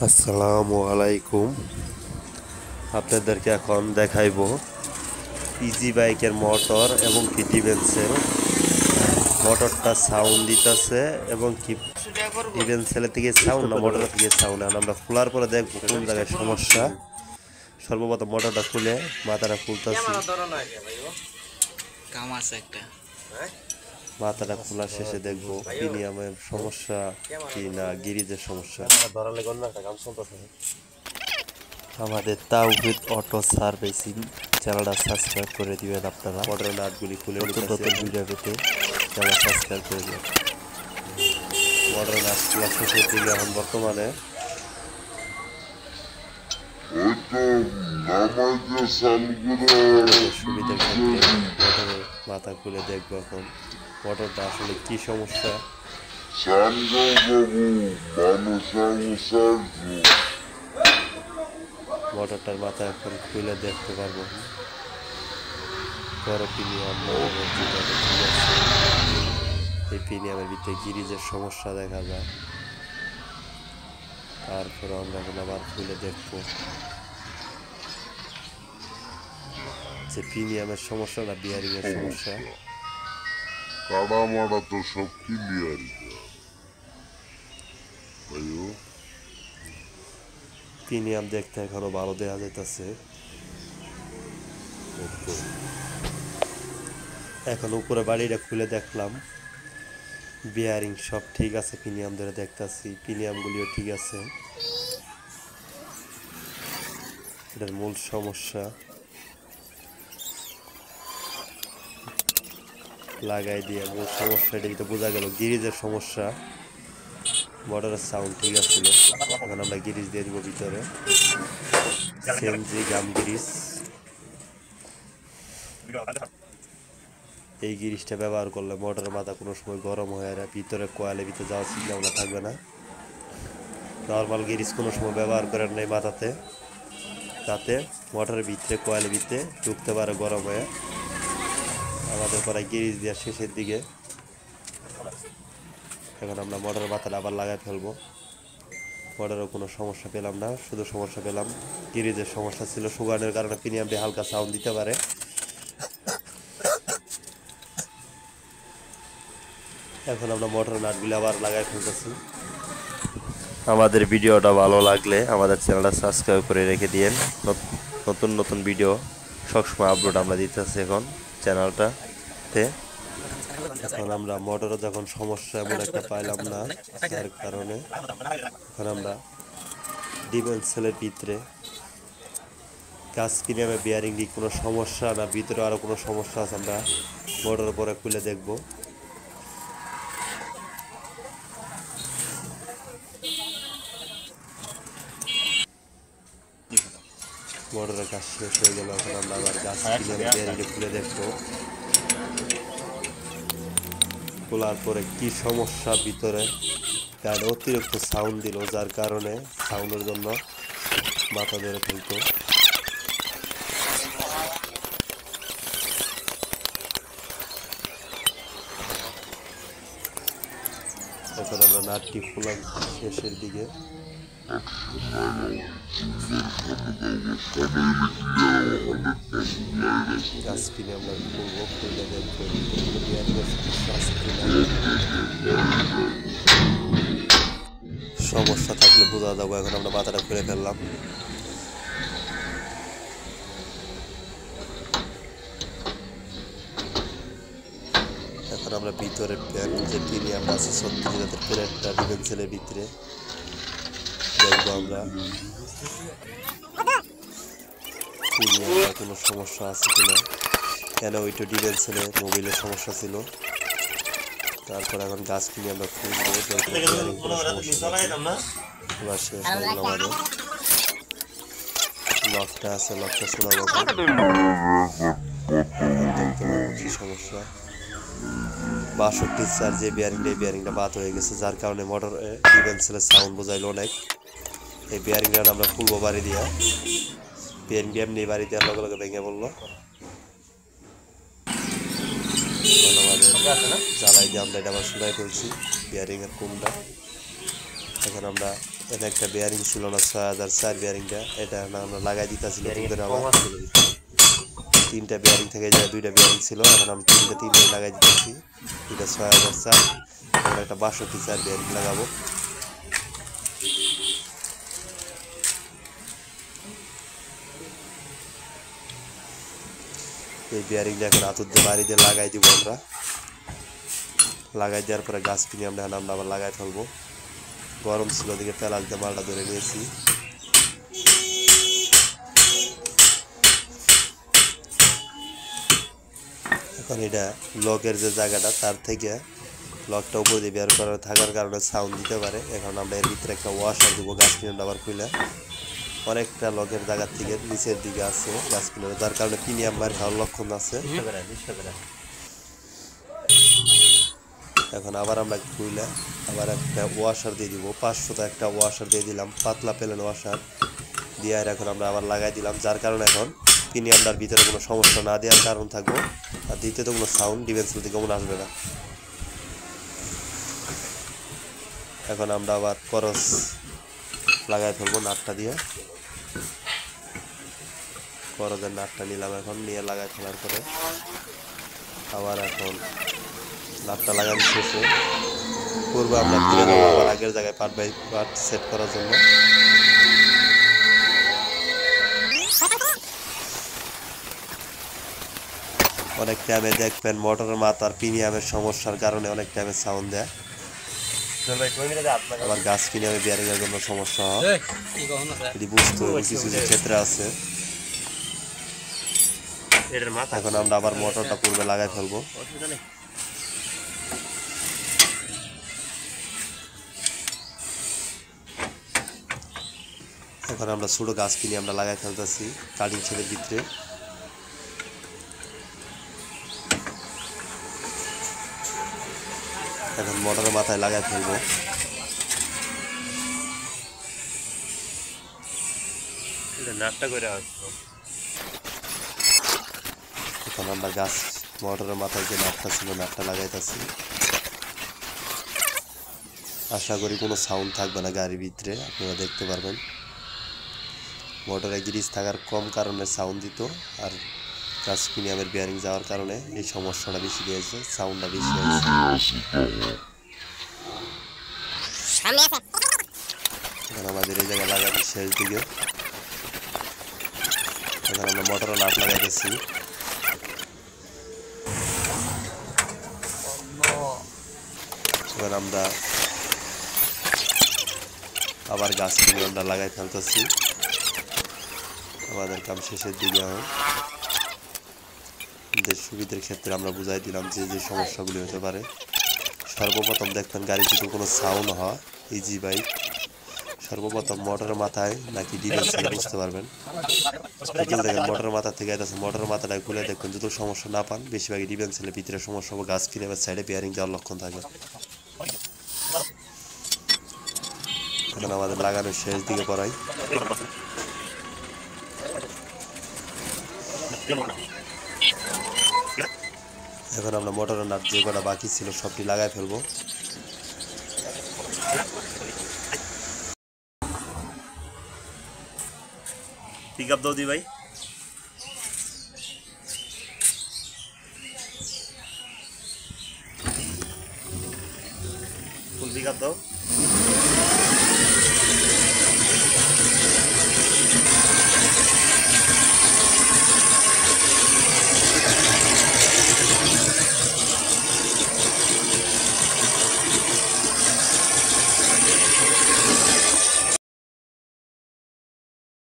আসসালামু আলাইকুম। আপনাদেরকে এখন দেখাইবো ইজি বাইকের মোটর এবং কি ডিভেন্সেল। মোটরটা সাউন্ড দিতেছে এবং কি ডিভেন্সেলের থেকে সাউন্ড না মোটরের থেকে সাউন্ড। আর আমরা খোলার পরে দেখবো কোন জায়গায় সমস্যা। সর্বপ্রথম মোটরটা খুলে মাথাটা খুলতেছি। মাথাটা খোলার শেষে দেখবো প্রিমিয়ামের সমস্যা কি না গিরিজের সমস্যা। আমাদের তাওহিদ অটো সার্ভিসিং চ্যানেলটা সাবস্ক্রাইব করে দিবেন আপনারা। মোটরের নাটগুলি খুলে নতুন নতুন ভিডিও পেতে চ্যানেল সাবস্ক্রাইব করে দিবেন। মোটরের নাট খোলা শেষের দিকে এখন বর্তমানে সুবিধার ক্ষেত্রে মোটরের মাথা খুলে দেখবো এখন মোটরটা আসলে কি সমস্যা। মোটরটার মাথা এখন খুলে দেখতে পারবো বড় প্রিমিয়াম ঠিক আছে। এই প্রিমিয়ামের ভিতরে গিরিজের সমস্যা দেখা যায়। তারপরে আমরা এখন আবার খুলে দেখবো যে প্রিমিয়ামের সমস্যা না বিয়ারিং এর সমস্যা। কাড়ামাড়া তো সব ক্লিয়ার। প্রিমিয়াম দেখতে এখনো ভালো দেওয়া যাইতেছে। এখন উপরে বাড়িটা খুলে দেখলাম বিয়ারিং সব ঠিক আছে। প্রিমিয়াম ধরে দেখতেছি প্রিমিয়ামগুলিও ঠিক আছে। এটার মূল সমস্যা লাগাই দিয়ে মূল সমস্যা এটা কিন্তু বোঝা গেল গিরিজের সমস্যা। মোটরের সাউন্ড ঠিক আছিল। এখন আমরা গিরিজ দিয়ে দিব ভিতরে সিএনজি গাম গিরিজ। এই গিরিজটা ব্যবহার করলে মোটরের মাথা কোনো সময় গরম হয়ে ভিতরে কয়েলের ভিতরে যাওয়ার চিন্তাভাবনা থাকবে না। নর্মাল গিরিজ কোনো সময় ব্যবহার করেন নাই মাথাতে, তাতে মোটরের ভিতরে কয়েলের ভিতরে ঢুকতে পারে গরম হয়ে। আমাদের পরে গিরিজ দেওয়ার শেষের দিকে এখন আমরা মোটরের মাথাটা আবার লাগাই ফেলবো। মোটরেও কোনো সমস্যা পেলাম না, শুধু সমস্যা পেলাম গিরিজের সমস্যা ছিল। সুগানের কারণে প্রিমিয়ামটি হালকা সাউন্ড দিতে পারে। এখন আমরা মোটরের নাটগুলি আবার লাগাই ফেলতেছি। আমাদের ভিডিওটা ভালো লাগলে আমাদের চ্যানেলটা সাবস্ক্রাইব করে রেখে দিয়েন। নতুন নতুন ভিডিও সবসময় আপলোড আমরা দিতেছি এখন চ্যানেলটাতে। এখন আমরা মোটরে যখন সমস্যা এমন একটা পাইলাম না, যার কারণে এখন আমরা ডিভেন্সেলের ভিতরে গাছ প্রিমিয়ামে বিয়ারিং দিয়ে কোনো সমস্যা না ভিতরে আরও কোনো সমস্যা আছে আমরা মোটরের পরে খুলে দেখব। মোটরের কাজ শেষ হয়ে গেল। এখন আমরা আবার গাছ প্রিমিয়ামে বিয়ারিংটা খুলে দেখবো। খোলার পরে কি সমস্যা ভিতরে গাড়ি অতিরিক্ত সাউন্ড দিল, যার কারণে সাউন্ডের জন্য মাথা ধরে ফেলতো। এখন আমরা নাটটি খোলা শেষের দিকে গাছ কিনে আমরা খুলবো, খুলে দেখবো সমস্যা থাকলে বোঝা যাবো। এখন আমরা মাথাটা খুলে ফেললাম। এখন আমরা ভিতরে যে প্রিমিয়াম আছে 36 প্লেটটা ডিভেন্সেলের ভিতরে দেখবো আমরা প্রিমিয়ামটা কোনো সমস্যা আছে কিনা। কেন ওইটা ডিভেন্সেলে মোবাইলের সমস্যা ছিল। তারপর এখন গাছ কিনে আমরা খুঁজবো কোনো সমস্যা এবার শেষ হয়ে গেল। আমাদের লকটা আছে, লকটা শোনাবো কি সমস্যা। 62 যে বিয়ারিংটা বাদ হয়ে গেছে, যার কারণে মোটর ডিভেন্সেলের সাউন্ড বোঝাইলো অনেক। এই বিয়ারিংটা আমরা খুলবো বাড়ি দিয়া। বিয়ারিং এমনি বাড়ি দেওয়ার লগে লগে ভেঙে বললো। জ্বালাই দিয়ে আমরা এটা আবার শুনাই ফেলছি বিয়ারিংয়ের কোনটা। এখন আমরা এটা একটা বেয়ারিং ছিল না 6004 বেয়ারিংটা, এটা আমরা লাগাই দিতেছি নতুন করে আবার। 3টা বেয়ারিং থেকে যায় 2টা বেয়ারিং ছিল, এখন আমি 3টাই লাগাই দিতেছি। এটা 6004, আমরা একটা 62 বেয়ারিং লাগাবো। এই বেয়ারিংটা এখন আতুর দিয়ে বাড়ি দিয়ে লাগাই দিব আমরা। লাগাই দেওয়ার পরে গাছ কিনে আমরা আবার লাগাই ফেলবো। গরম ছিল দিকে পেলাস দিয়ে মালটা ধরে নিয়েছি। এখন এটা লকের যে জায়গাটা তার থেকে লকটা উপর দিয়ে বের করা থাকার কারণে সাউন্ড দিতে পারে। এখন আমরা এর ভিতরে একটা ওয়াশার দেবো গাছ কিনে আবার খুলে। অনেকটা লকের জায়গার থেকে নিচের দিকে আছে গাছ কিনে, যার কারণে প্রিমিয়াম মার খাওয়ার লক্ষণ আছে। এখন আবার আমরা খুলে আবার একটা ওয়াশার দিয়ে দিব। 500 একটা ওয়াশার দিয়ে দিলাম, পাতলা প্লেন ওয়াশার দিয়ে। আর এখন আমরা আবার লাগাই দিলাম, যার কারণে এখন প্রিমিয়ামটার ভিতরে কোনো সমস্যা না দেওয়ার কারণ থাকবো। আর দ্বিতীয়ত কোনো সাউন্ড ডিফেন্সিল থেকে কোনো আসবে না। এখন আমরা আবার করস লাগাই ফেলবো নাটটা দিয়ে। করজের নাটটা নিলাম, এখন নিয়ে লাগাই ফেলার পরে আবার এখন নাটটা লাগানো শেষে পূর্বে আমরা ফিরে যাবো আবার আগের জায়গায় পার্ট বাই পার্ট সেট করার জন্য। অনেক টাইমে দেখবেন মোটরের মাথার প্রিমিয়ামের সমস্যার কারণে অনেক টাইমে সাউন্ড দেয়। আবার গাছ প্রিমিয়ামে বিয়ারিং এর জন্য সমস্যা হয়, যদি বুঝতে হবে কিছু কিছু ক্ষেত্রে আছে। এখন আমরা আবার মোটরটা পূর্বে লাগাই ফেলবো। এখন আমরা ছোট গাছ কিনে আমরা লাগাই ফেলতেছি কাটিং ছেলের ভিতরে। এখন মোটরের মাথায় লাগাই ফেলবো। এখন আমরা গাছ মোটরের মাথায় যে নাটটা ছিল নাটটা লাগাইতেছি। আশা করি কোনো সাউন্ড থাকবে না গাড়ির ভিতরে, আপনারা দেখতে পারবেন। মোটরে গ্রিজ থাকার কম কারণে সাউন্ড দিত, আর গাছ প্রিমিয়ামের বিয়ারিং যাওয়ার কারণে এই সমস্যাটা বেশি দিয়েছে, সাউন্ডটা বেশি হয়েছে। এখন আমাদের এই জায়গায় লাগাচ্ছি শেষ দিকে। এখন আমরা মোটরে নাট লাগাইতেছি। এবার আমরা আবার গাছ কিনে আমরা লাগাই ফেলতেছি। আমাদের কাম শেষের দিকে আমাদের সুবিধার ক্ষেত্রে আমরা বুঝাই দিলাম যে যে সমস্যাগুলি হতে পারে। সর্বপ্রথম দেখবেন গাড়ি যদি কোনো সাউন্ড হয় ইজি বাইক, সর্বপ্রথম মোটরের মাথায় নাকি ডিফেন্সিল বুঝতে পারবেন। দেখেন মোটরের মাথা থেকে আছে, মোটরের মাথাটা খুলে দেখবেন যদি সমস্যা না পান বেশিরভাগই ডিফেন্সিলের ভিতরে সমস্যা হবে। গাছ কিনে সাইডে বিয়ারিং যাওয়ার লক্ষণ থাকে। এখন আমাদের লাগানোর শেষ দিকে করাই। এখন আমরা মোটরের নাট যে কটা বাকি ছিল সবটি লাগাই ফেলবো। পিক আপ দাও দি ভাই।